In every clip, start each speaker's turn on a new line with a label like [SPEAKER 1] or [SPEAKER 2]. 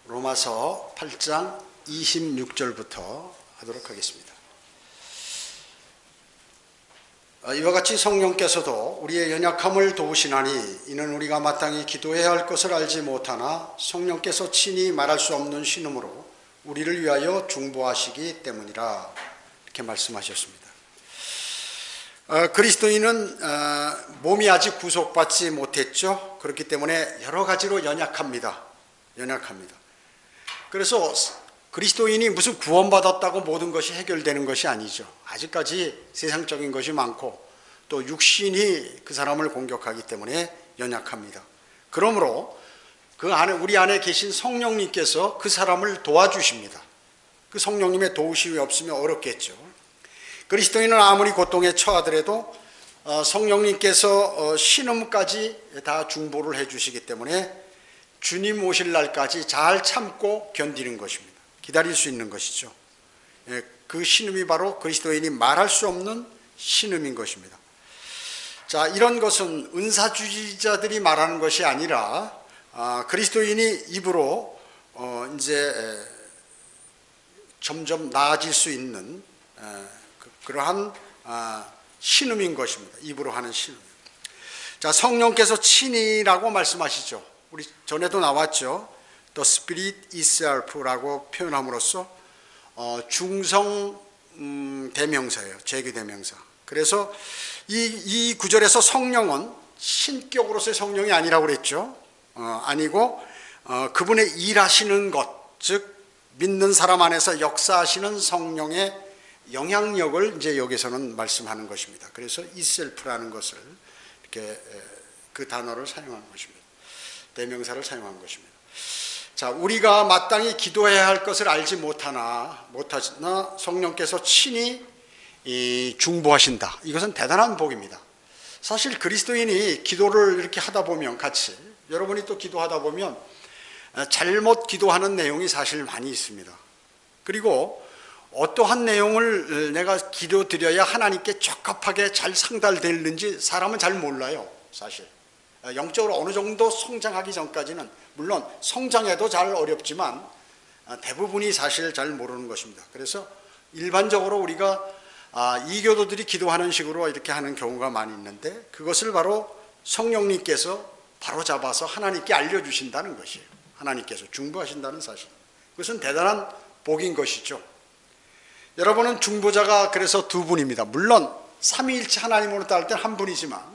[SPEAKER 1] 로마서 8장 26절부터 하도록 하겠습니다. 이와 같이 성령께서도 우리의 연약함을 도우시나니 이는 우리가 마땅히 기도해야 할 것을 알지 못하나 성령께서 친히 말할 수 없는 신음으로 우리를 위하여 중보하시기 때문이라, 이렇게 말씀하셨습니다. 그리스도인은 몸이 아직 구속받지 못했죠. 그렇기 때문에 여러 가지로 연약합니다. 그래서 그리스도인이 무슨 구원받았다고 모든 것이 해결되는 것이 아니죠. 아직까지 세상적인 것이 많고 또 육신이 그 사람을 공격하기 때문에 연약합니다. 그러므로 그 안에, 우리 안에 계신 성령님께서 그 사람을 도와주십니다. 그 성령님의 도우심이 없으면 어렵겠죠. 그리스도인은 아무리 고통에 처하더라도 성령님께서 신음까지 다 중보를 해주시기 때문에 주님 오실 날까지 잘 참고 견디는 것입니다. 기다릴 수 있는 것이죠. 그 신음이 바로 그리스도인이 말할 수 없는 신음인 것입니다. 자, 이런 것은 은사주의자들이 말하는 것이 아니라 그리스도인이 입으로 이제 점점 나아질 수 있는 그러한 신음인 것입니다. 입으로 하는 신음. 자, 성령께서 친히라고 말씀하시죠. 우리 전에도 나왔죠. The Spirit itself라고 표현함으로써 중성 대명사예요. 제기 대명사. 그래서 이 구절에서 성령은 신격으로서의 성령이 아니라고 그랬죠. 아니고 그분의 일하시는 것, 즉 믿는 사람 안에서 역사하시는 성령의 영향력을 이제 여기서는 말씀하는 것입니다. 그래서 itself라는 것을 이렇게 그 단어를 사용한 것입니다. 대명사를 사용한 것입니다. 자, 우리가 마땅히 기도해야 할 것을 알지 못하나 성령께서 친히 중보하신다. 이것은 대단한 복입니다. 사실 그리스도인이 기도를 이렇게 하다 보면, 같이 여러분이 또 기도하다 보면 잘못 기도하는 내용이 사실 많이 있습니다. 그리고 어떠한 내용을 내가 기도드려야 하나님께 적합하게 잘 상달되는지 사람은 잘 몰라요. 사실 영적으로 어느 정도 성장하기 전까지는, 물론 성장해도 잘 어렵지만 대부분이 사실 잘 모르는 것입니다. 그래서 일반적으로 우리가 이교도들이 기도하는 식으로 이렇게 하는 경우가 많이 있는데, 그것을 바로 성령님께서 바로 잡아서 하나님께 알려주신다는 것이에요. 하나님께서 중보하신다는 사실, 그것은 대단한 복인 것이죠. 여러분은 중보자가 그래서 두 분입니다. 물론 삼위일체 하나님으로 따를 때는 한 분이지만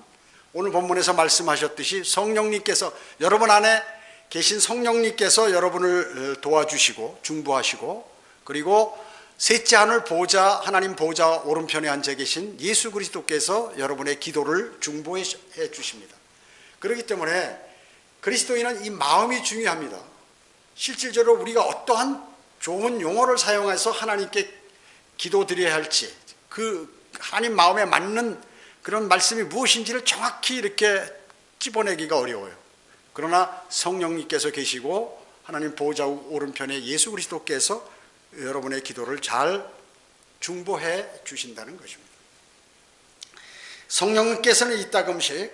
[SPEAKER 1] 오늘 본문에서 말씀하셨듯이 성령님께서, 여러분 안에 계신 성령님께서 여러분을 도와주시고 중보하시고, 그리고 셋째 하늘 보좌, 하나님 보좌 오른편에 앉아 계신 예수 그리스도께서 여러분의 기도를 중보해 주십니다. 그렇기 때문에 그리스도인은 이 마음이 중요합니다. 실질적으로 우리가 어떠한 좋은 용어를 사용해서 하나님께 기도드려야 할지, 그 하나님 마음에 맞는 그런 말씀이 무엇인지를 정확히 이렇게 찝어내기가 어려워요. 그러나 성령님께서 계시고 하나님 보좌 오른편에 예수 그리스도께서 여러분의 기도를 잘 중보해 주신다는 것입니다. 성령님께서는 이따금씩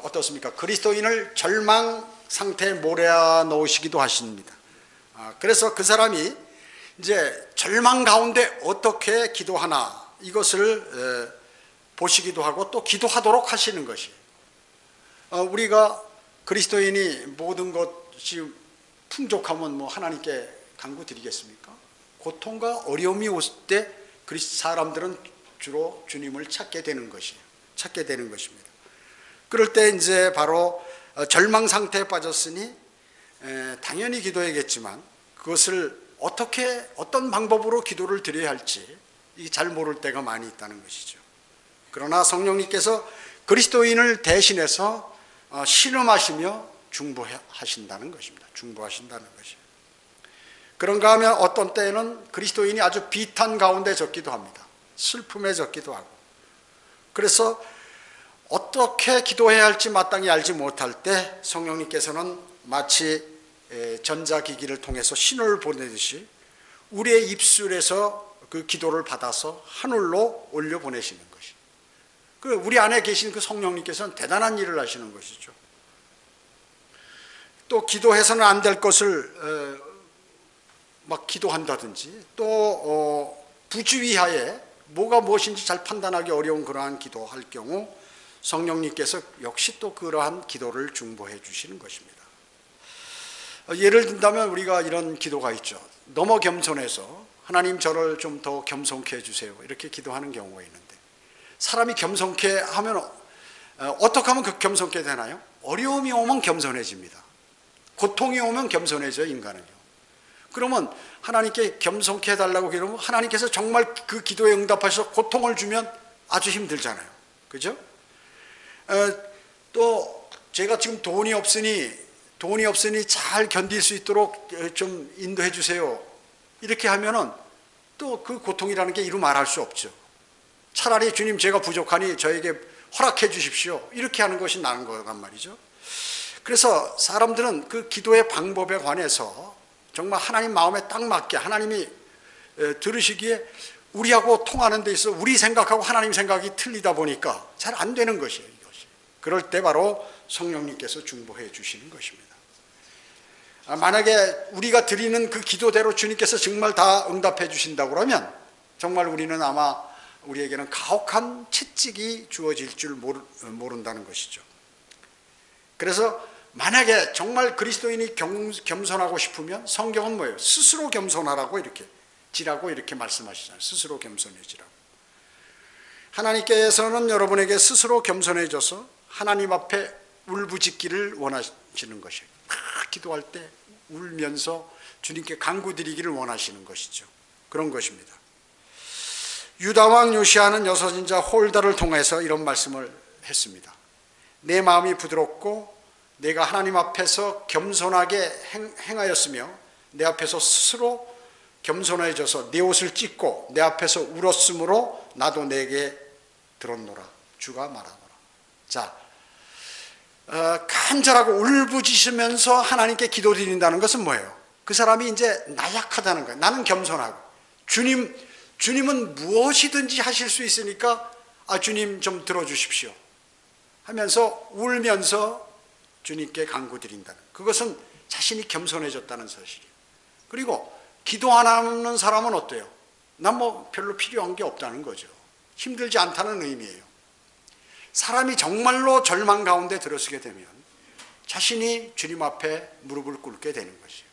[SPEAKER 1] 어떻습니까? 그리스도인을 절망 상태에 몰아넣으시기도 하십니다. 그래서 그 사람이 이제 절망 가운데 어떻게 기도하나, 이것을 보시기도 하고 또 기도하도록 하시는 것이에요. 우리가 그리스도인이 모든 것이 풍족하면 뭐 하나님께 간구드리겠습니까? 고통과 어려움이 올 때 사람들은 주로 주님을 찾게 되는 것입니다. 그럴 때 이제 바로 절망 상태에 빠졌으니 당연히 기도해야겠지만, 그것을 어떤 방법으로 기도를 드려야 할지 잘 모를 때가 많이 있다는 것이죠. 그러나 성령님께서 그리스도인을 대신해서 신음하시며 중보하신다는 것입니다. 그런가 하면 어떤 때에는 그리스도인이 아주 비탄 가운데 젖기도 합니다. 슬픔에 젖기도 하고. 그래서 어떻게 기도해야 할지 마땅히 알지 못할 때 성령님께서는 마치 전자기기를 통해서 신호를 보내듯이 우리의 입술에서 그 기도를 받아서 하늘로 올려보내시는 것이, 우리 안에 계신 그 성령님께서는 대단한 일을 하시는 것이죠. 또 기도해서는 안 될 것을 막 기도한다든지 또 부주의하에 뭐가 무엇인지 잘 판단하기 어려운 그러한 기도할 경우 성령님께서 역시 또 그러한 기도를 중보해 주시는 것입니다. 예를 든다면 우리가 이런 기도가 있죠. 너무 겸손해서 하나님 저를 좀 더 겸손케 해주세요, 이렇게 기도하는 경우가 있는데, 사람이 겸손케 하면 어떻게 하면 그 겸손케 되나요? 어려움이 오면 겸손해집니다. 고통이 오면 겸손해져요, 인간은요. 그러면 하나님께 겸손케 해달라고 기도하면 하나님께서 정말 그 기도에 응답하셔서 고통을 주면 아주 힘들잖아요. 그죠? 또 제가 지금 돈이 없으니 잘 견딜 수 있도록 좀 인도해 주세요, 이렇게 하면은 또 그 고통이라는 게 이루 말할 수 없죠. 차라리 주님 제가 부족하니 저에게 허락해 주십시오, 이렇게 하는 것이 나은 거란 말이죠. 그래서 사람들은 그 기도의 방법에 관해서 정말 하나님 마음에 딱 맞게 하나님이 들으시기에 우리하고 통하는 데 있어 우리 생각하고 하나님 생각이 틀리다 보니까 잘 안 되는 것이에요, 이것이. 그럴 때 바로 성령님께서 중보해 주시는 것입니다. 만약에 우리가 드리는 그 기도대로 주님께서 정말 다 응답해 주신다고 그러면 정말 우리는 아마 우리에게는 가혹한 채찍이 주어질 줄 모른다는 것이죠. 그래서 만약에 정말 그리스도인이 겸손하고 싶으면 성경은 뭐예요? 스스로 겸손하라고 이렇게 지라고 이렇게 말씀하시잖아요. 스스로 겸손해지라고. 하나님께서는 여러분에게 스스로 겸손해져서 하나님 앞에 울부짖기를 원하시는 것이에요. 기도할 때 울면서 주님께 간구드리기를 원하시는 것이죠. 그런 것입니다. 유다왕 요시아는 여선지자 홀다를 통해서 이런 말씀을 했습니다. 내 마음이 부드럽고 내가 하나님 앞에서 겸손하게 행하였으며 내 앞에서 스스로 겸손해져서 내 옷을 찢고 내 앞에서 울었으므로 나도 내게 들었노라. 주가 말하노라. 자, 간절하고 울부짖으면서 하나님께 기도드린다는 것은 뭐예요? 그 사람이 이제 나약하다는 거예요. 나는 겸손하고 주님은 무엇이든지 하실 수 있으니까 주님 좀 들어주십시오 하면서 울면서 주님께 간구드린다는, 그것은 자신이 겸손해졌다는 사실이에요. 그리고 기도 안 하는 사람은 어때요? 난 뭐 별로 필요한 게 없다는 거죠. 힘들지 않다는 의미예요. 사람이 정말로 절망 가운데 들어서게 되면 자신이 주님 앞에 무릎을 꿇게 되는 것이에요.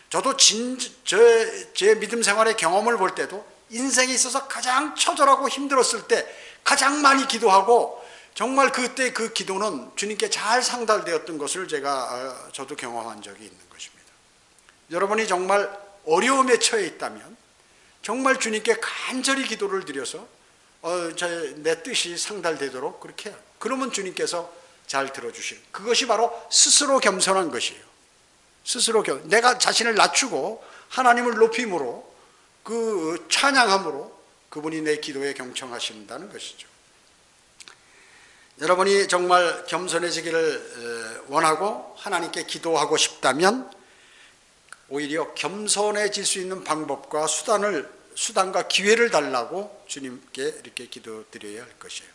[SPEAKER 1] 저도 제 믿음 생활의 경험을 볼 때도 인생에 있어서 가장 처절하고 힘들었을 때 가장 많이 기도하고 정말 그때 그 기도는 주님께 잘 상달되었던 것을 저도 경험한 적이 있는 것입니다. 여러분이 정말 어려움에 처해 있다면 정말 주님께 간절히 기도를 드려서 내 뜻이 상달되도록 그렇게 해요. 그러면 주님께서 잘 들어주시는, 그것이 바로 스스로 겸손한 것이에요. 내가 자신을 낮추고 하나님을 높임으로 그 찬양함으로 그분이 내 기도에 경청하신다는 것이죠. 여러분이 정말 겸손해지기를 원하고 하나님께 기도하고 싶다면 오히려 겸손해질 수 있는 방법과 수단과 기회를 달라고 주님께 이렇게 기도드려야 할 것이에요.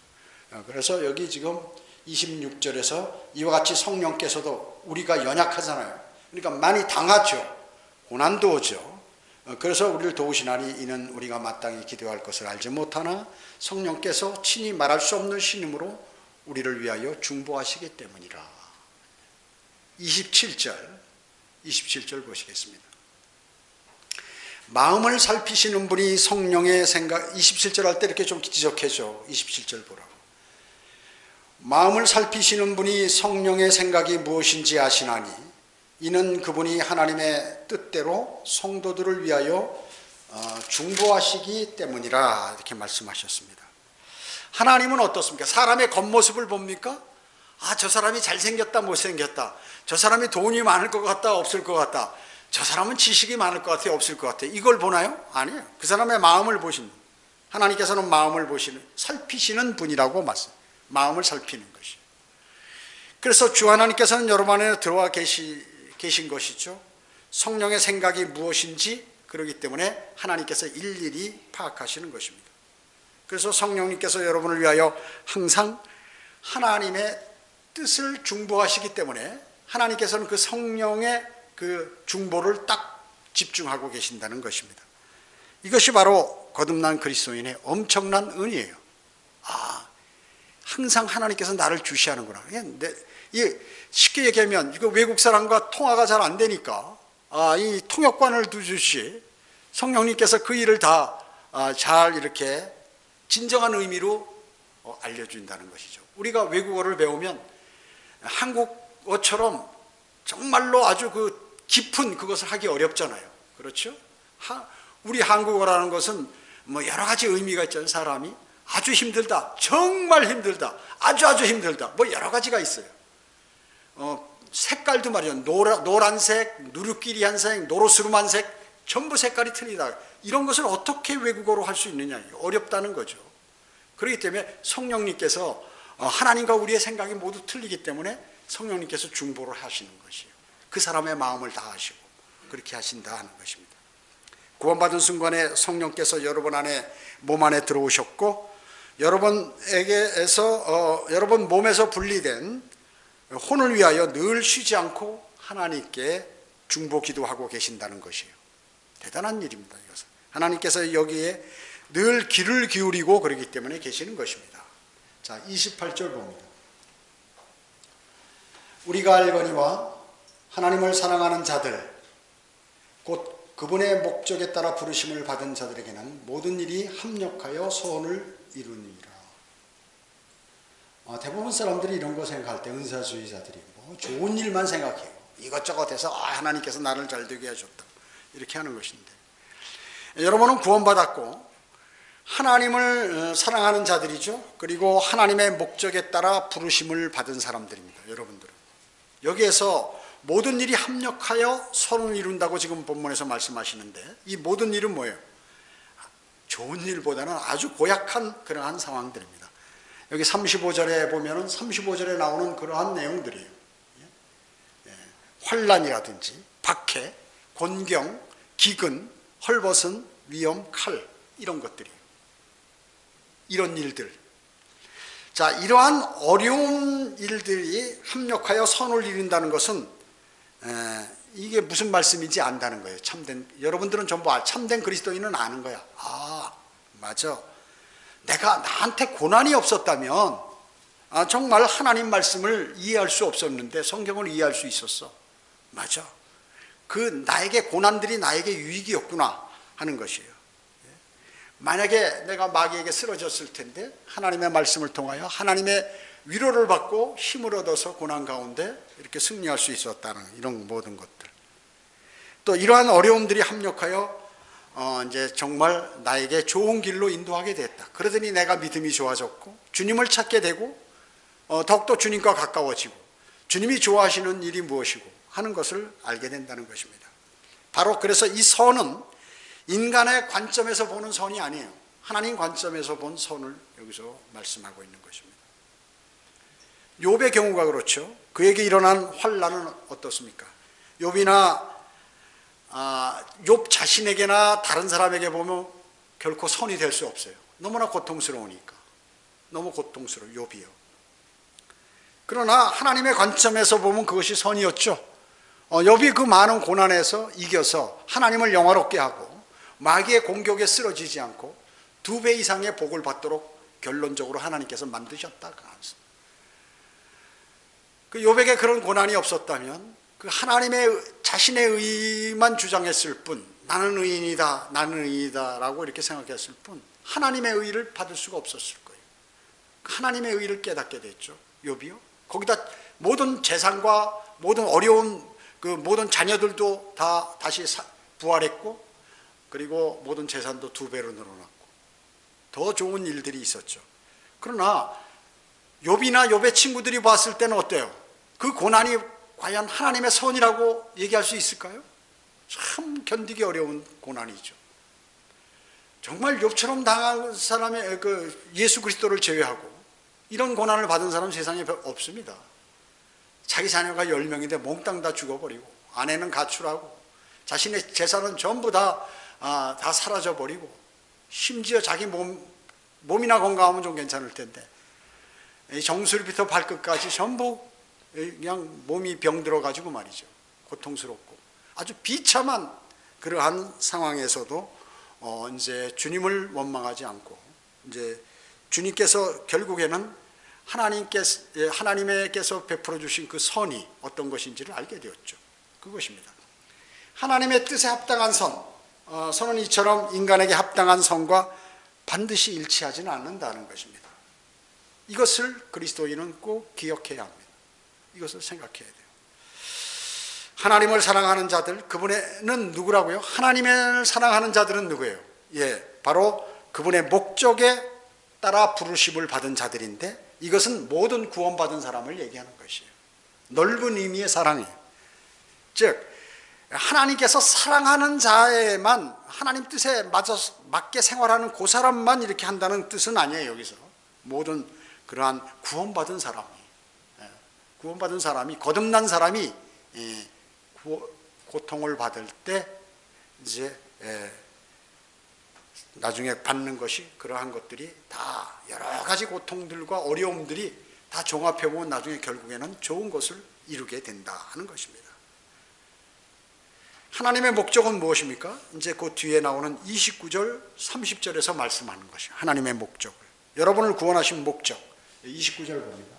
[SPEAKER 1] 그래서 여기 지금 26절에서 이와 같이 성령께서도, 우리가 연약하잖아요. 그러니까 많이 당하죠. 고난도 오죠. 그래서 우리를 도우시나니 이는 우리가 마땅히 기도할 것을 알지 못하나 성령께서 친히 말할 수 없는 신음으로 우리를 위하여 중보하시기 때문이라. 27절 보시겠습니다. 마음을 살피시는 분이 성령의 생각, 27절 할 때 이렇게 좀 지적해줘. 27절 보라고. 마음을 살피시는 분이 성령의 생각이 무엇인지 아시나니 이는 그분이 하나님의 뜻대로 성도들을 위하여 중보하시기 때문이라, 이렇게 말씀하셨습니다. 하나님은 어떻습니까? 사람의 겉모습을 봅니까? 저 사람이 잘생겼다 못생겼다, 저 사람이 돈이 많을 것 같다 없을 것 같다, 저 사람은 지식이 많을 것 같아 없을 것 같아, 이걸 보나요? 아니에요. 그 사람의 마음을 보시는, 하나님께서는 마음을 보시는, 살피시는 분이라고 마음을 살피는 것이에요. 그래서 주 하나님께서는 여러분 안에 들어와 계신 것이죠. 성령의 생각이 무엇인지, 그렇기 때문에 하나님께서 일일이 파악하시는 것입니다. 그래서 성령님께서 여러분을 위하여 항상 하나님의 뜻을 중보하시기 때문에 하나님께서는 그 성령의 그 중보를 딱 집중하고 계신다는 것입니다. 이것이 바로 거듭난 그리스도인의 엄청난 은혜예요. 항상 하나님께서 나를 주시하는구나. 쉽게 얘기하면 이거 외국 사람과 통화가 잘 안 되니까 이 통역관을 두듯이 성령님께서 그 일을 다 잘 이렇게 진정한 의미로 알려준다는 것이죠. 우리가 외국어를 배우면 한국어처럼 정말로 아주 그 깊은 그것을 하기 어렵잖아요. 그렇죠? 우리 한국어라는 것은 뭐 여러 가지 의미가 있잖아요. 사람이 아주 힘들다, 정말 힘들다, 아주 힘들다, 뭐 여러 가지가 있어요. 색깔도 말이죠. 노란색, 누르끼리한색, 노로스름한색, 전부 색깔이 틀리다. 이런 것을 어떻게 외국어로 할 수 있느냐, 어렵다는 거죠. 그렇기 때문에 성령님께서 하나님과 우리의 생각이 모두 틀리기 때문에 성령님께서 중보를 하시는 것이에요. 그 사람의 마음을 다 아시고 그렇게 하신다 하는 것입니다. 구원받은 순간에 성령께서 여러분 안에 몸 안에 들어오셨고 여러분 몸에서 분리된 혼을 위하여 늘 쉬지 않고 하나님께 중보 기도하고 계신다는 것이에요. 대단한 일입니다. 이것은 하나님께서 여기에 늘 귀를 기울이고 그러기 때문에 계시는 것입니다. 자, 28절 봅니다. 우리가 알거니와 하나님을 사랑하는 자들 곧 그분의 목적에 따라 부르심을 받은 자들에게는 모든 일이 합력하여 소원을 이루니라. 대부분 사람들이 이런 거 생각할 때 은사주의자들이 뭐 좋은 일만 생각해요. 이것저것 해서 하나님께서 나를 잘되게 하셨다 이렇게 하는 것인데, 여러분은 구원받았고 하나님을 사랑하는 자들이죠. 그리고 하나님의 목적에 따라 부르심을 받은 사람들입니다. 여러분들은 여기에서 모든 일이 합력하여 선을 이룬다고 지금 본문에서 말씀하시는데, 이 모든 일은 뭐예요? 좋은 일보다는 아주 고약한 그러한 상황들입니다. 여기 35절에 보면은 35절에 나오는 그러한 내용들이에요. 환난이라든지 박해, 곤경, 기근, 헐벗은, 위험, 칼, 이런 것들이에요. 이런 일들. 자, 이러한 어려운 일들이 합력하여 선을 이룬다는 것은 이게 무슨 말씀인지 안다는 거예요. 여러분들은 전부 참된 그리스도인은 아는 거야. 맞아. 나한테 고난이 없었다면 정말 하나님 말씀을 이해할 수 없었는데 성경을 이해할 수 있었어. 맞아. 나에게 고난들이 나에게 유익이었구나 하는 것이에요. 만약에 내가 마귀에게 쓰러졌을 텐데 하나님의 말씀을 통하여 하나님의 위로를 받고 힘을 얻어서 고난 가운데 이렇게 승리할 수 있었다는 이런 모든 것들. 또 이러한 어려움들이 합력하여 이제 정말 나에게 좋은 길로 인도하게 됐다. 그러더니 내가 믿음이 좋아졌고 주님을 찾게 되고 더욱더 주님과 가까워지고 주님이 좋아하시는 일이 무엇이고 하는 것을 알게 된다는 것입니다. 바로 그래서 이 선은 인간의 관점에서 보는 선이 아니에요. 하나님 관점에서 본 선을 여기서 말씀하고 있는 것입니다. 욥의 경우가 그렇죠. 그에게 일어난 환난은 어떻습니까? 욥이나 욥 자신에게나 다른 사람에게 보면 결코 선이 될 수 없어요. 너무나 고통스러우니까. 너무 고통스러워 욥이요. 그러나 하나님의 관점에서 보면 그것이 선이었죠. 욥이 그 많은 고난에서 이겨서 하나님을 영화롭게 하고 마귀의 공격에 쓰러지지 않고 2배 이상의 복을 받도록 결론적으로 하나님께서 만드셨다. 그 욥에게 그런 고난이 없었다면 그 하나님의 자신의 의만 주장했을 뿐, 나는 의인이다, 나는 의인이다 라고 이렇게 생각했을 뿐 하나님의 의를 받을 수가 없었을 거예요. 하나님의 의를 깨닫게 됐죠. 욥이요. 거기다 모든 재산과 모든 어려운 그 모든 자녀들도 다 다시 부활했고, 그리고 모든 재산도 2배로 늘어났고 더 좋은 일들이 있었죠. 그러나 욥이나 욥의 친구들이 봤을 때는 어때요? 그 고난이 과연 하나님의 선이라고 얘기할 수 있을까요? 참 견디기 어려운 고난이죠. 정말 욥처럼 당한 사람이 예수 그리스도를 제외하고 이런 고난을 받은 사람은 세상에 없습니다. 자기 자녀가 10명인데 몽땅 다 죽어버리고 아내는 가출하고 자신의 재산은 전부 다 사라져버리고, 심지어 자기 몸이나 건강하면 좀 괜찮을 텐데 정수리부터 발끝까지 전부 그냥 몸이 병들어가지고 말이죠. 고통스럽고 아주 비참한 그러한 상황에서도 이제 주님을 원망하지 않고 이제 주님께서 결국에는 하나님께서 베풀어 주신 그 선이 어떤 것인지를 알게 되었죠. 그것입니다. 하나님의 뜻에 합당한 선은 이처럼 인간에게 합당한 선과 반드시 일치하지는 않는다는 것입니다. 이것을 그리스도인은 꼭 기억해야 합니다. 이것을 생각해야 돼요. 하나님을 사랑하는 자들, 그분은 누구라고요? 하나님을 사랑하는 자들은 누구예요? 바로 그분의 목적에 따라 부르심을 받은 자들인데, 이것은 모든 구원받은 사람을 얘기하는 것이에요. 넓은 의미의 사랑이에요. 즉 하나님께서 사랑하는 자에만, 하나님 뜻에 맞게 생활하는 그 사람만 이렇게 한다는 뜻은 아니에요. 여기서 모든 그러한 구원받은 사람이 거듭난 사람이 고통을 받을 때 이제 나중에 받는 것이, 그러한 것들이 다 여러 가지 고통들과 어려움들이 다 종합해 보면 나중에 결국에는 좋은 것을 이루게 된다 하는 것입니다. 하나님의 목적은 무엇입니까? 이제 그 뒤에 나오는 29절 30절에서 말씀하는 것이에요. 하나님의 목적을, 여러분을 구원하신 목적. 29절 봅니다.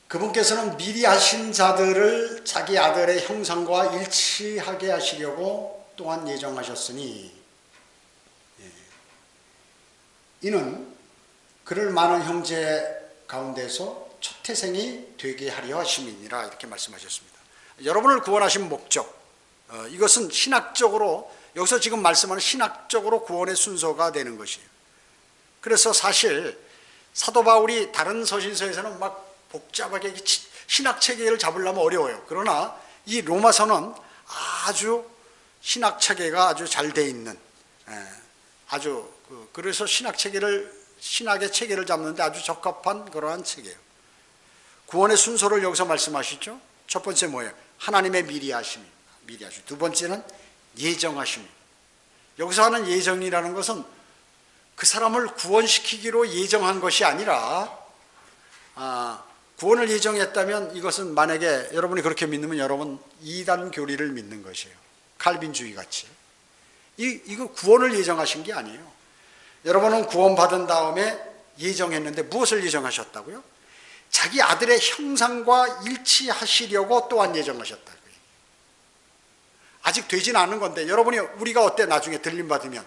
[SPEAKER 1] 그분께서는 미리 하신 자들을 자기 아들의 형상과 일치하게 하시려고 또한 예정하셨으니, 이는 그를 많은 형제 가운데서 첫 태생이 되게 하려 하심이니라, 이렇게 말씀하셨습니다. 여러분을 구원하신 목적, 이것은 신학적으로, 여기서 지금 말씀하는 신학적으로 구원의 순서가 되는 것이에요. 그래서 사실 사도 바울이 다른 서신서에서는 막 복잡하게 신학 체계를 잡으려면 어려워요. 그러나 이 로마서는 아주 신학 체계가 아주 잘 돼 있는, 그래서 신학의 체계를 잡는데 아주 적합한 그러한 체계예요. 구원의 순서를 여기서 말씀하시죠. 첫 번째 뭐예요? 하나님의 미리 하심. 두 번째는 예정하심. 여기서 하는 예정이라는 것은 그 사람을 구원시키기로 예정한 것이 아니라, 구원을 예정했다면 이것은, 만약에 여러분이 그렇게 믿으면 여러분 이단 교리를 믿는 것이에요. 칼빈주의 같이. 이거 구원을 예정하신 게 아니에요. 여러분은 구원받은 다음에 예정했는데 무엇을 예정하셨다고요? 자기 아들의 형상과 일치하시려고 또한 예정하셨다고요. 아직 되진 않은 건데, 우리가 어때? 나중에 들림 받으면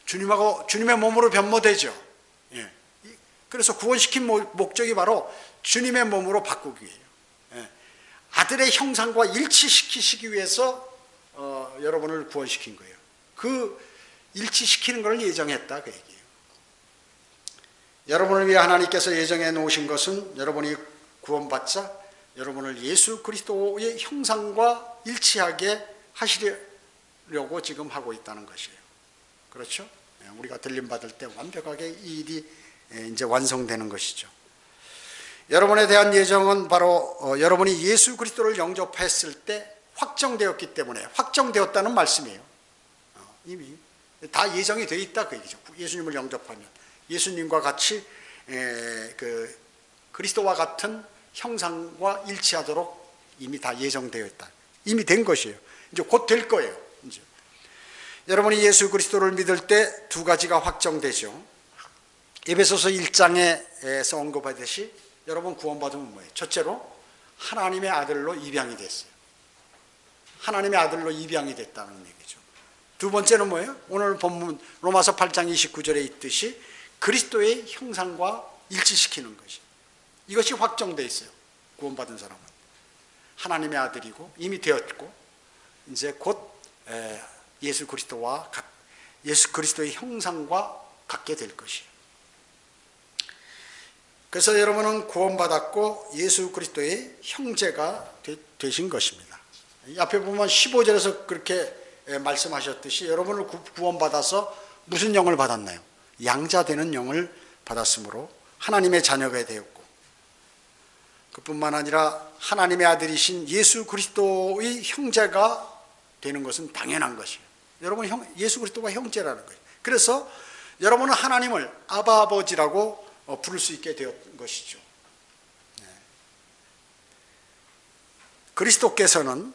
[SPEAKER 1] 주님의 몸으로 변모되죠. 그래서 구원시킨 목적이 바로 주님의 몸으로 바꾸기 위해요. 아들의 형상과 일치시키시기 위해서 여러분을 구원시킨 거예요. 그 일치시키는 걸 예정했다, 그 얘기예요. 여러분을 위해 하나님께서 예정해 놓으신 것은 여러분이 구원받자 여러분을 예수 그리스도의 형상과 일치하게 하시려고 지금 하고 있다는 것이에요. 그렇죠? 우리가 들림 받을 때 완벽하게 이 일이 이제 완성되는 것이죠. 여러분에 대한 예정은 바로 여러분이 예수 그리스도를 영접했을 때 확정되었기 때문에, 확정되었다는 말씀이에요. 이미 다 예정이 되어 있다, 그 얘기죠. 예수님을 영접하면 예수님과 같이 그리스도와 같은 형상과 일치하도록 이미 다 예정되어 있다. 이미 된 것이에요. 이제 곧 될 거예요. 이제 여러분이 예수 그리스도를 믿을 때 두 가지가 확정되죠. 에베소서 1장에서 언급하듯이 여러분 구원받으면 뭐예요? 첫째로 하나님의 아들로 입양이 됐어요. 하나님의 아들로 입양이 됐다는 얘기죠. 두 번째는 뭐예요? 오늘 본문 로마서 8장 29절에 있듯이 그리스도의 형상과 일치시키는 것이, 이것이 확정되어 있어요. 구원받은 사람은 하나님의 아들이고 이미 되었고, 이제 곧 예수 그리스도의 형상과 같게 될 것이에요. 그래서 여러분은 구원받았고 예수 그리스도의 형제가 되신 것입니다. 이 앞에 보면 15절에서 그렇게 말씀하셨듯이 여러분을 구원받아서 무슨 영을 받았나요? 양자 되는 영을 받았으므로 하나님의 자녀가 되었고, 그뿐만 아니라 하나님의 아들이신 예수 그리스도의 형제가 되는 것은 당연한 것이에요. 여러분 예수 그리스도가 형제라는 거예요. 그래서 여러분은 하나님을 아바 아버지라고 부를 수 있게 되었던 것이죠. 그리스도께서는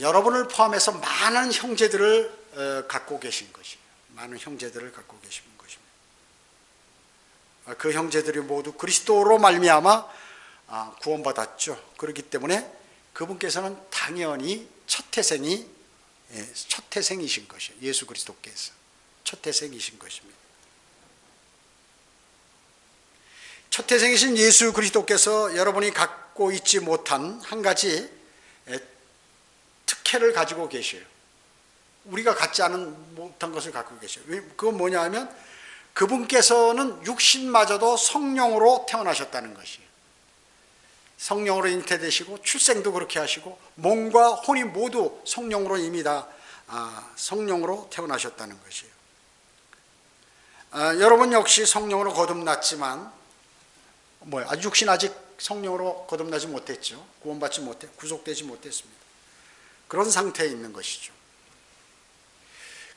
[SPEAKER 1] 여러분을 포함해서 많은 형제들을 갖고 계신 것이에요. 많은 형제들을 갖고 계신 것입니다. 그 형제들이 모두 그리스도로 말미암아 구원받았죠. 그렇기 때문에 그분께서는 당연히 첫 태생이신 것이에요. 예수 그리스도께서 첫 태생이신 것입니다. 첫 태생이신 예수 그리스도께서 여러분이 갖고 있지 못한 한 가지 특혜를 가지고 계셔요. 우리가 갖지 못한 것을 갖고 계셔요. 그건 뭐냐 하면 그분께서는 육신마저도 성령으로 태어나셨다는 것이에요. 성령으로 잉태되시고 출생도 그렇게 하시고 몸과 혼이 모두 성령으로 이미 다 성령으로 태어나셨다는 것이에요. 여러분 역시 성령으로 거듭났지만 육신 아직 성령으로 거듭나지 못했죠. 구원받지 못해 구속되지 못했습니다. 그런 상태에 있는 것이죠.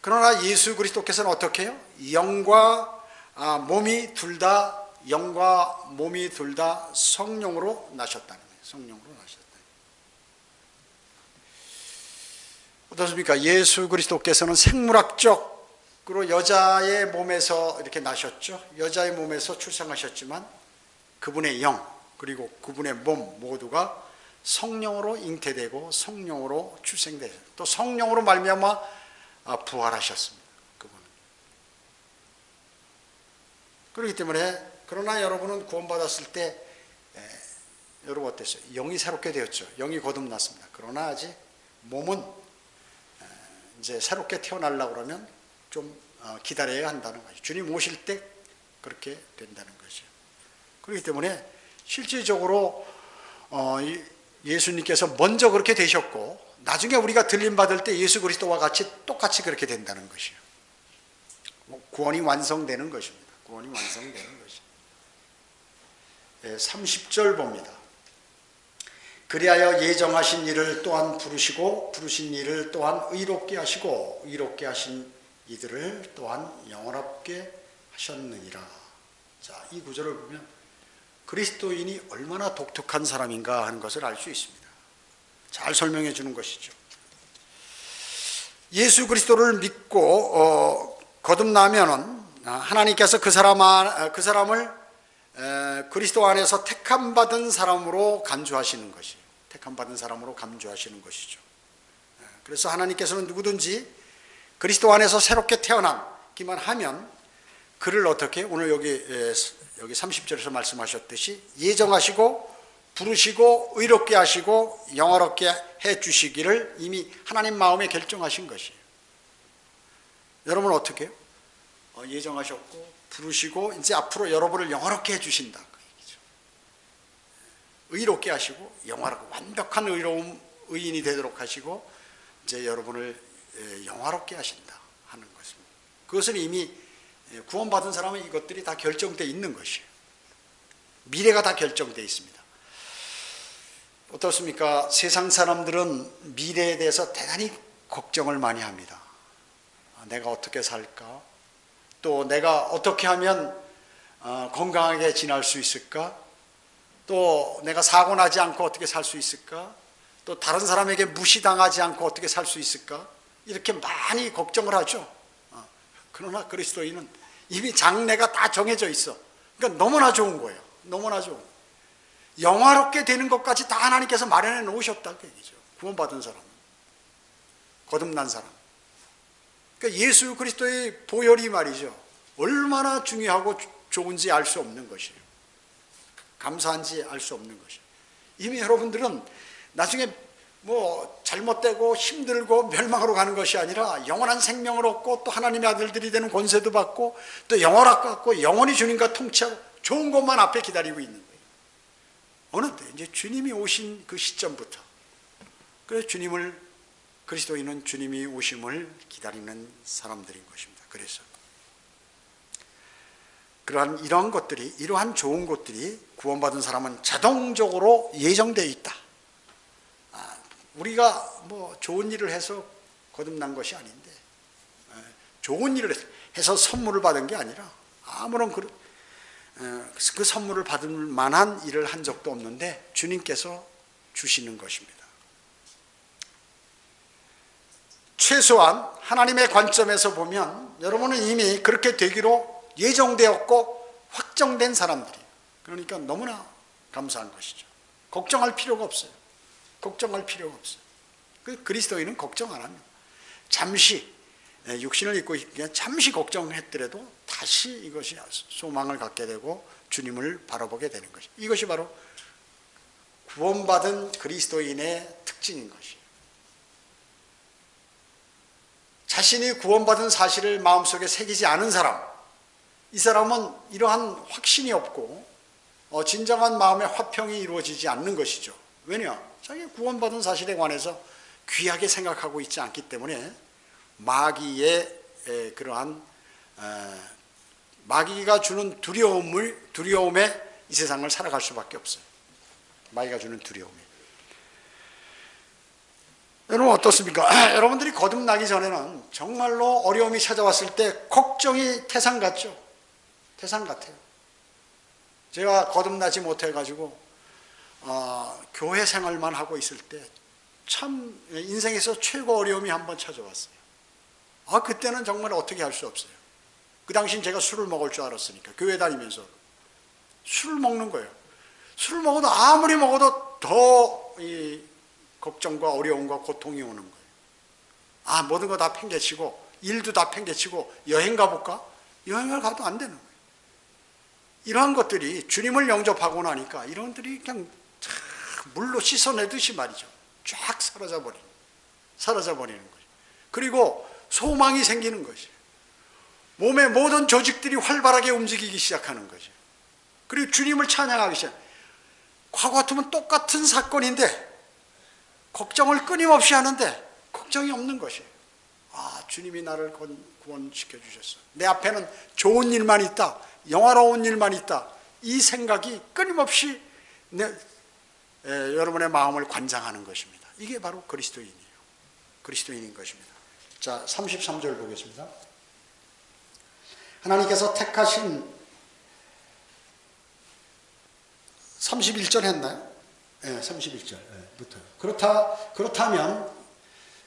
[SPEAKER 1] 그러나 예수 그리스도께서는 어떻게 해요? 영과 몸이 둘 다 성령으로 나셨다는 거예요. 성령으로 나셨다. 어떻습니까? 예수 그리스도께서는 생물학적으로 여자의 몸에서 이렇게 나셨죠. 여자의 몸에서 출생하셨지만 그분의 영 그리고 그분의 몸 모두가 성령으로 잉태되고 성령으로 출생되고 또 성령으로 말미암아 부활하셨습니다. 그분은. 그렇기 때문에 그러나 여러분은 구원받았을 때 여러분 어땠어요? 영이 새롭게 되었죠. 영이 거듭났습니다. 그러나 아직 몸은 이제 새롭게 태어나려고 그러면 좀 기다려야 한다는 거죠. 주님 오실 때 그렇게 된다는 거죠. 그렇기 때문에 실질적으로 예수님께서 먼저 그렇게 되셨고 나중에 우리가 들림받을 때 예수 그리스도와 같이 똑같이 그렇게 된다는 것이에요. 구원이 완성되는 것입니다. 구원이 완성되는 것입니다. 30절 봅니다. 그리하여 예정하신 이를 또한 부르시고 부르신 이를 또한 의롭게 하시고 의롭게 하신 이들을 또한 영원롭게 하셨느니라. 자, 이 구절을 보면 그리스도인이 얼마나 독특한 사람인가 하는 것을 알 수 있습니다. 잘 설명해 주는 것이죠. 예수 그리스도를 믿고 거듭나면은 하나님께서 그 사람을 그리스도 안에서 택함 받은 사람으로 간주하시는 것이에요. 택함 받은 사람으로 간주하시는 것이죠. 그래서 하나님께서는 누구든지 그리스도 안에서 새롭게 태어나기만 하면 그를 어떻게 오늘 여기 30절에서 말씀하셨듯이 예정하시고 부르시고 의롭게 하시고 영화롭게 해 주시기를 이미 하나님 마음에 결정하신 것이에요. 여러분 어떻게 해요? 예정하셨고 부르시고 이제 앞으로 여러분을 영화롭게 해 주신다 그 얘기죠. 의롭게 하시고 영화롭고 완벽한 의인이 되도록 하시고 이제 여러분을 영화롭게 하신다 하는 것입니다. 그것은 이미 구원받은 사람은 이것들이 다 결정되어 있는 것이에요. 미래가 다 결정되어 있습니다. 어떻습니까? 세상 사람들은 미래에 대해서 대단히 걱정을 많이 합니다. 내가 어떻게 살까? 또 내가 어떻게 하면 건강하게 지낼 수 있을까? 또 내가 사고 나지 않고 어떻게 살 수 있을까? 또 다른 사람에게 무시당하지 않고 어떻게 살 수 있을까? 이렇게 많이 걱정을 하죠. 그러나 그리스도인은 이미 장래가 다 정해져 있어. 그러니까 너무나 좋은 거예요. 너무나 좋은. 영화롭게 되는 것까지 다 하나님께서 마련해 놓으셨다 그 얘기죠. 구원받은 사람, 거듭난 사람. 그러니까 예수 그리스도의 보혈이 말이죠. 얼마나 중요하고 좋은지 알 수 없는 것이에요. 감사한지 알 수 없는 것이에요. 이미 여러분들은 나중에 잘못되고 힘들고 멸망으로 가는 것이 아니라 영원한 생명을 얻고 또 하나님의 아들들이 되는 권세도 받고 또 영원하고 갖고 영원히 주님과 통치하고 좋은 것만 앞에 기다리고 있는 거예요. 어느 때 이제 주님이 오신 그 시점부터 그래서 그리스도인은 주님이 오심을 기다리는 사람들인 것입니다. 그래서 이러한 좋은 것들이 구원받은 사람은 자동적으로 예정되어 있다. 우리가 좋은 일을 해서 거듭난 것이 아닌데 좋은 일을 해서 선물을 받은 게 아니라 아무런 그 선물을 받을 만한 일을 한 적도 없는데 주님께서 주시는 것입니다. 최소한 하나님의 관점에서 보면 여러분은 이미 그렇게 되기로 예정되었고 확정된 사람들이에요. 그러니까 너무나 감사한 것이죠. 걱정할 필요가 없어요. 걱정할 필요가 없어요. 그리스도인은 걱정 안 합니다. 잠시 육신을 입고 잠시 걱정했더라도 다시 이것이 소망을 갖게 되고 주님을 바라보게 되는 것이죠. 이것이 바로 구원받은 그리스도인의 특징인 것이에요. 자신이 구원받은 사실을 마음속에 새기지 않은 사람, 이 사람은 이러한 확신이 없고 진정한 마음의 화평이 이루어지지 않는 것이죠. 왜냐? 자기 구원받은 사실에 관해서 귀하게 생각하고 있지 않기 때문에 마귀의 그러한 마귀가 주는 두려움에 이 세상을 살아갈 수밖에 없어요. 마귀가 주는 두려움에. 여러분 어떻습니까? 여러분들이 거듭나기 전에는 정말로 어려움이 찾아왔을 때 걱정이 태산 같죠? 태산 같아요. 제가 거듭나지 못해가지고 교회 생활만 하고 있을 때 참 인생에서 최고 어려움이 한번 찾아왔어요. 그때는 정말 어떻게 할 수 없어요. 그 당시엔 제가 술을 먹을 줄 알았으니까 교회 다니면서 술을 먹는 거예요. 술을 먹어도 아무리 먹어도 더 이 걱정과 어려움과 고통이 오는 거예요. 모든 거 다 팽개치고 일도 다 팽개치고 여행 가볼까? 여행을 가도 안 되는 거예요. 이러한 것들이 주님을 영접하고 나니까 이런 것들이 그냥 물로 씻어내듯이 말이죠. 쫙 사라져버리는 거죠. 그리고 소망이 생기는 것이에요. 몸의 모든 조직들이 활발하게 움직이기 시작하는 거죠. 그리고 주님을 찬양하기 시작. 과거 같으면 똑같은 사건인데 걱정을 끊임없이 하는데 걱정이 없는 것이에요. 주님이 나를 구원시켜 주셨어. 내 앞에는 좋은 일만 있다. 영화로운 일만 있다. 이 생각이 끊임없이 여러분의 마음을 관장하는 것입니다. 이게 바로 그리스도인이에요. 그리스도인인 것입니다. 자, 33절 보겠습니다. 하나님께서 택하신 31절 했나요? 네, 31절부터. 그렇다면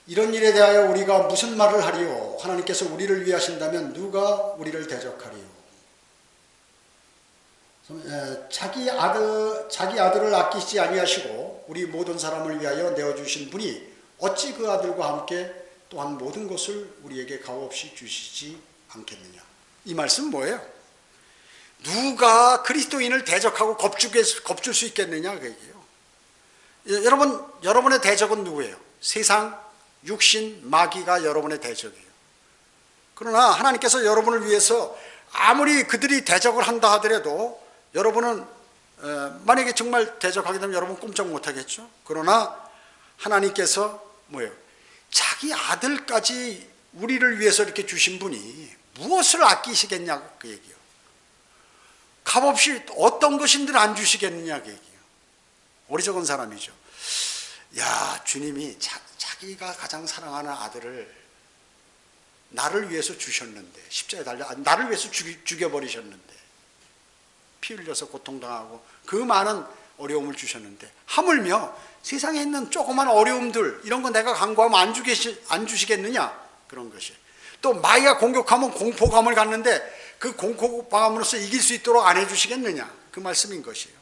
[SPEAKER 1] 이런 일에 대하여 우리가 무슨 말을 하리요? 하나님께서 우리를 위하신다면 누가 우리를 대적하리요? 자기 아들을 아끼지 아니하시고 우리 모든 사람을 위하여 내어주신 분이 어찌 그 아들과 함께 또한 모든 것을 우리에게 값없이 주시지 않겠느냐? 이 말씀 뭐예요? 누가 그리스도인을 대적하고 겁줄 수 있겠느냐 그 얘기예요. 여러분의 대적은 누구예요? 세상, 육신, 마귀가 여러분의 대적이에요. 그러나 하나님께서 여러분을 위해서 아무리 그들이 대적을 한다 하더라도 여러분은 만약에 정말 대적하게 되면 여러분 꼼짝 못하겠죠. 그러나 하나님께서 뭐예요? 자기 아들까지 우리를 위해서 이렇게 주신 분이 무엇을 아끼시겠냐 그 얘기예요. 값없이 어떤 것인들 안 주시겠느냐 그 얘기예요. 어리석은 사람이죠. 야, 주님이 자기가 가장 사랑하는 아들을 나를 위해서 주셨는데 십자가에 달려 나를 위해서 죽여버리셨는데 피 흘려서 고통당하고 그 많은 어려움을 주셨는데 하물며 세상에 있는 조그만 어려움들 이런 거 내가 간구하면 안 주시겠느냐 그런 것이. 또 마귀가 공격하면 공포감을 갖는데 그 공포감으로써 이길 수 있도록 안 해주시겠느냐 그 말씀인 것이에요.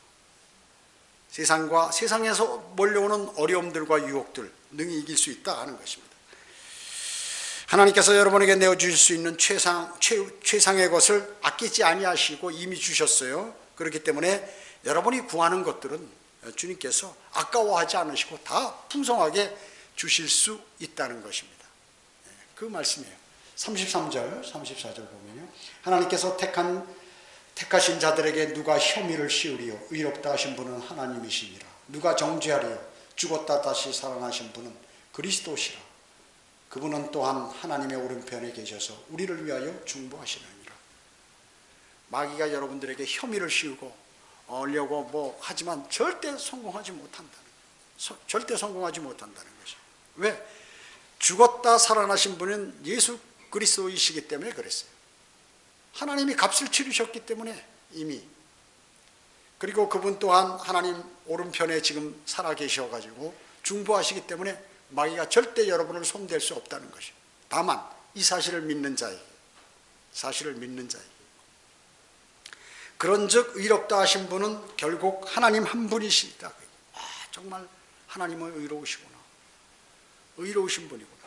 [SPEAKER 1] 세상과 세상에서 몰려오는 어려움들과 유혹들 능히 이길 수 있다 하는 것입니다. 하나님께서 여러분에게 내어주실 수 있는 최상의 것을 아끼지 아니하시고 이미 주셨어요. 그렇기 때문에 여러분이 구하는 것들은 주님께서 아까워하지 않으시고 다 풍성하게 주실 수 있다는 것입니다. 그 말씀이에요. 33절, 34절 보면요. 하나님께서 택하신 자들에게 누가 혐의를 씌우리요? 의롭다 하신 분은 하나님이시니라. 누가 정죄하리요? 죽었다 다시 살아나신 분은 그리스도시라. 그분은 또한 하나님의 오른편에 계셔서 우리를 위하여 중보하시느니라. 마귀가 여러분들에게 혐의를 씌우고 하려고 하지만 절대 성공하지 못한다는 것이에요. 왜? 죽었다 살아나신 분은 예수 그리스도이시기 때문에 그랬어요. 하나님이 값을 치르셨기 때문에 이미. 그리고 그분 또한 하나님 오른편에 지금 살아 계셔가지고 중보하시기 때문에 마귀가 절대 여러분을 손댈 수 없다는 것이에요. 다만 이 사실을 믿는 자에게, 그런즉 의롭다 하신 분은 결국 하나님 한 분이시다. 정말 하나님은 의로우신 분이구나.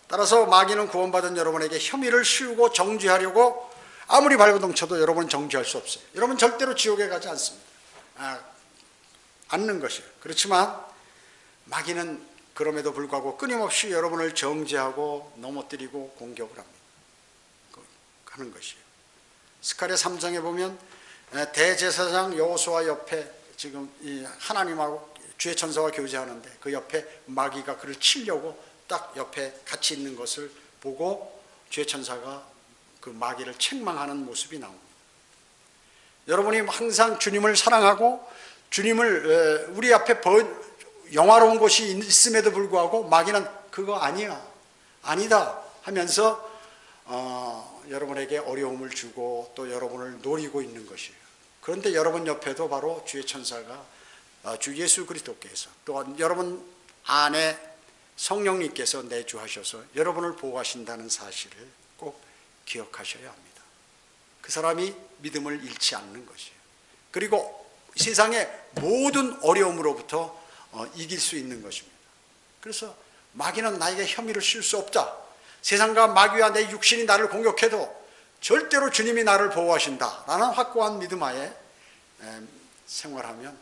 [SPEAKER 1] 따라서 마귀는 구원받은 여러분에게 혐의를 씌우고 정죄하려고 아무리 발버둥 쳐도 여러분은 정죄할 수 없어요. 여러분 절대로 지옥에 가지 않습니다. 않는 것이에요. 그렇지만 마귀는 그럼에도 불구하고 끊임없이 여러분을 정죄하고 넘어뜨리고 공격을 합니다. 하는 것이에요. 스가랴 3장에 보면 대제사장 여호수아 옆에 지금 이 하나님하고 주의 천사와 교제하는데 그 옆에 마귀가 그를 치려고 딱 옆에 같이 있는 것을 보고 주의 천사가 그 마귀를 책망하는 모습이 나옵니다. 여러분이 항상 주님을 사랑하고 주님을 우리 앞에 영화로운 곳이 있음에도 불구하고 마귀는 그거 아니다 하면서 여러분에게 어려움을 주고 또 여러분을 노리고 있는 것이에요. 그런데 여러분 옆에도 바로 주의 천사가 주 예수 그리스도께서 또한 여러분 안에 성령님께서 내주하셔서 여러분을 보호하신다는 사실을 꼭 기억하셔야 합니다. 그 사람이 믿음을 잃지 않는 것이에요. 그리고 세상의 모든 어려움으로부터 이길 수 있는 것입니다. 그래서 마귀는 나에게 혐의를 씌울 수 없다. 세상과 마귀와 내 육신이 나를 공격해도 절대로 주님이 나를 보호하신다 라는 확고한 믿음 하에 생활하면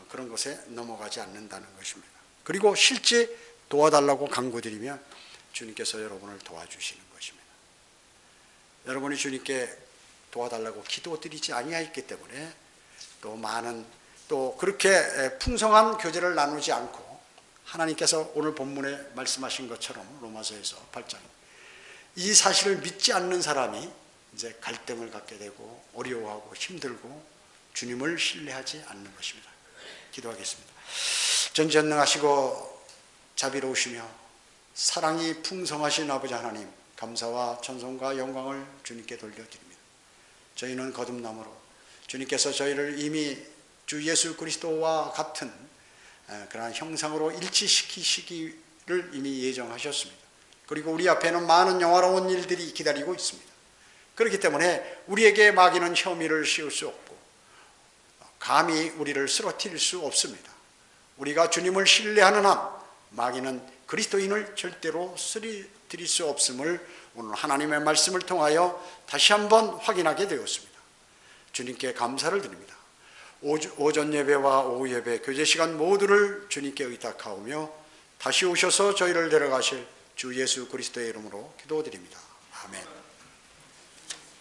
[SPEAKER 1] 그런 것에 넘어가지 않는다는 것입니다. 그리고 실제 도와달라고 간구드리면 주님께서 여러분을 도와주시는 것입니다. 여러분이 주님께 도와달라고 기도드리지 아니하였기 때문에 또 그렇게 풍성한 교제를 나누지 않고 하나님께서 오늘 본문에 말씀하신 것처럼 로마서에서 8장 이 사실을 믿지 않는 사람이 이제 갈등을 갖게 되고 어려워하고 힘들고 주님을 신뢰하지 않는 것입니다. 기도하겠습니다. 전지전능하시고 자비로우시며 사랑이 풍성하신 아버지 하나님, 감사와 찬송과 영광을 주님께 돌려드립니다. 저희는 거듭남으로 주님께서 저희를 이미 주 예수 그리스도와 같은 그러한 형상으로 일치시키시기를 이미 예정하셨습니다. 그리고 우리 앞에는 많은 영화로운 일들이 기다리고 있습니다. 그렇기 때문에 우리에게 마귀는 혐의를 씌울 수 없고 감히 우리를 쓰러뜨릴 수 없습니다. 우리가 주님을 신뢰하는 한 마귀는 그리스도인을 절대로 쓰러뜨릴 수 없음을 오늘 하나님의 말씀을 통하여 다시 한번 확인하게 되었습니다. 주님께 감사를 드립니다. 오전 예배와 오후 예배, 교제 시간 모두를 주님께 의탁하오며 다시 오셔서 저희를 데려가실 주 예수 그리스도의 이름으로 기도드립니다. 아멘.